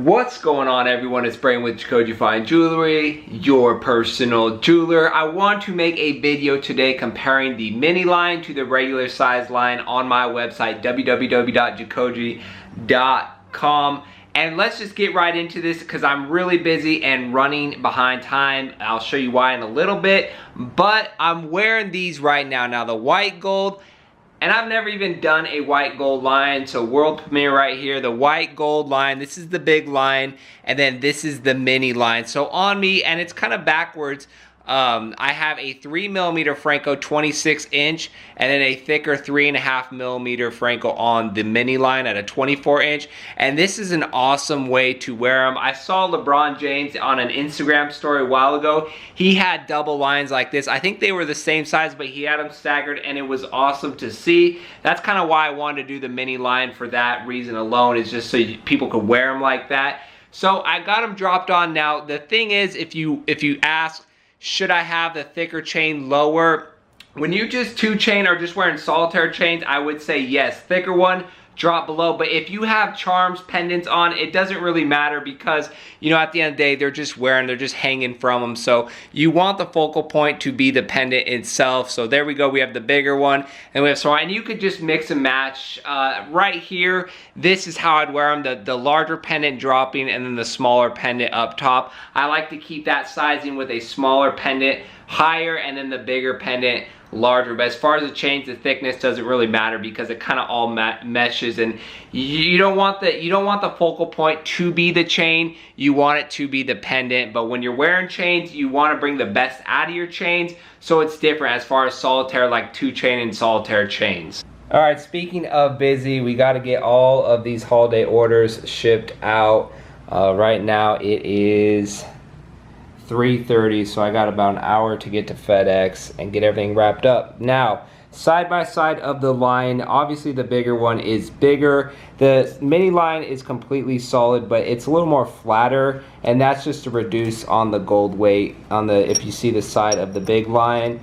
What's going on, everyone? It's Brain with Jacoje Fine Jewelry, your personal jeweler. I want to make a video today comparing the mini line to the regular size line on my website, www.jacoje.com. And let's just get right into this because I'm really busy and running behind time. I'll show you why in a little bit. But I'm wearing these right now. Now, the white gold. And I've never even done a white gold line, so world premiere right here, the white gold line. This is the big line, and then this is the mini line. So on me, and it's kind of backwards, I have a 3mm Franco 26-inch, and then a thicker 3.5mm Franco on the mini line at a 24-inch. And this is an awesome way to wear them. I saw LeBron James on an Instagram story a while ago. He had double lines like this. I think they were the same size, but he had them staggered, and it was awesome to see. That's kind of why I wanted to do the mini line for that reason alone, is just so people could wear them like that. So I got them dropped on. Now, the thing is, if you ask, should I have the thicker chain lower? When you just two chain or just wearing solitaire chains, I would say yes, thicker one, drop below. But if you have charms, pendants on, it doesn't really matter because, you know, at the end of the day, they're just hanging from them. So you want the focal point to be the pendant itself. So there we go, we have the bigger one, and we have and you could just mix and match. Right here, this is how I'd wear them, the larger pendant dropping and then the smaller pendant up top. I like to keep that sizing with a smaller pendant higher and then the bigger pendant larger. But as far as the chains, the thickness doesn't really matter because it kind of all meshes, and you don't want the focal point to be the chain, you want it to be the pendant. But when you're wearing chains, you want to bring the best out of your chains, so it's different as far as solitaire, like two chain and solitaire chains. All right, speaking of busy, we got to get all of these holiday orders shipped out. Right now it is 3:30, so I got about an hour to get to FedEx and get everything wrapped up. Now, side by side of the line, obviously the bigger one is bigger. The mini line is completely solid, but it's a little more flatter, and that's just to reduce on the gold weight. If you see the side of the big line,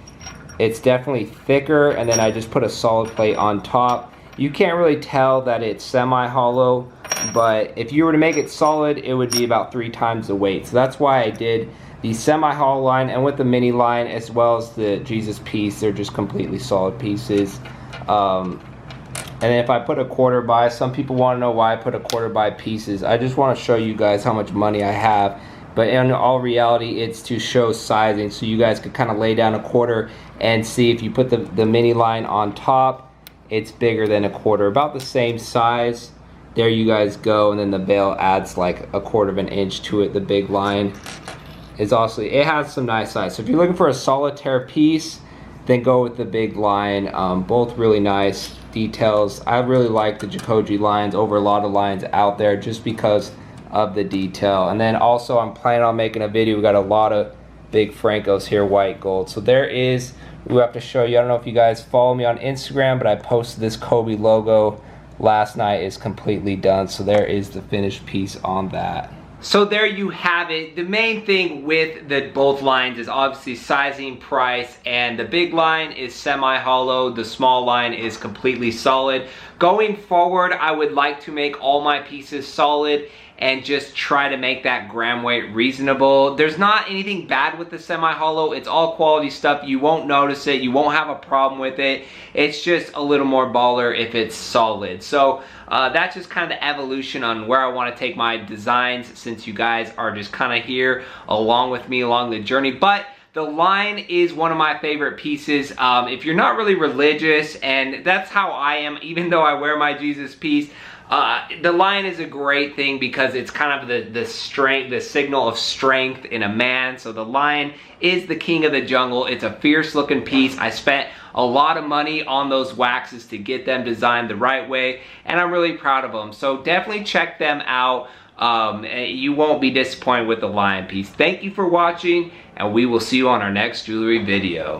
it's definitely thicker, and then I just put a solid plate on top. You can't really tell that it's semi-hollow, but if you were to make it solid, it would be about 3 times the weight. So that's why I did the semi-hollow line, and with the mini line as well as the Jesus piece, they're just completely solid pieces. And then if I put a quarter by, some people want to know why I put a quarter by pieces. I just want to show you guys how much money I have, but in all reality, it's to show sizing, so you guys could kind of lay down a quarter and see if you put the mini line on top, it's bigger than a quarter, about the same size. There you guys go, and then the bail adds like a 1/4 inch to it. The big line is also, it has some nice size. So if you're looking for a solitaire piece, then go with the big line. Both really nice details. I really like the Jacoje lines over a lot of lines out there just because of the detail. And then also I'm planning on making a video. We got a lot of big Francos here, white gold. So there is, we have to show you, I don't know if you guys follow me on Instagram, but I posted this Kobe logo last night. Is completely done, so there is the finished piece on that. So there you have it. The main thing with both lines is obviously sizing, price, and the big line is semi-hollow, the small line is completely solid. Going forward, I would like to make all my pieces solid and just try to make that gram weight reasonable. There's not anything bad with the semi-hollow. It's all quality stuff. You won't notice it. You won't have a problem with it. It's just a little more baller if it's solid. So that's just kind of the evolution on where I want to take my designs, since you guys are just kind of here along with me along the journey. But the line is one of my favorite pieces. If you're not really religious, and that's how I am, even though I wear my Jesus piece, the line is a great thing because it's kind of the strength, the signal of strength in a man. So the line is the king of the jungle. It's a fierce looking piece. I spent a lot of money on those waxes to get them designed the right way, and I'm really proud of them. So definitely check them out. You won't be disappointed with the lion piece. Thank you for watching, and we will see you on our next jewelry video.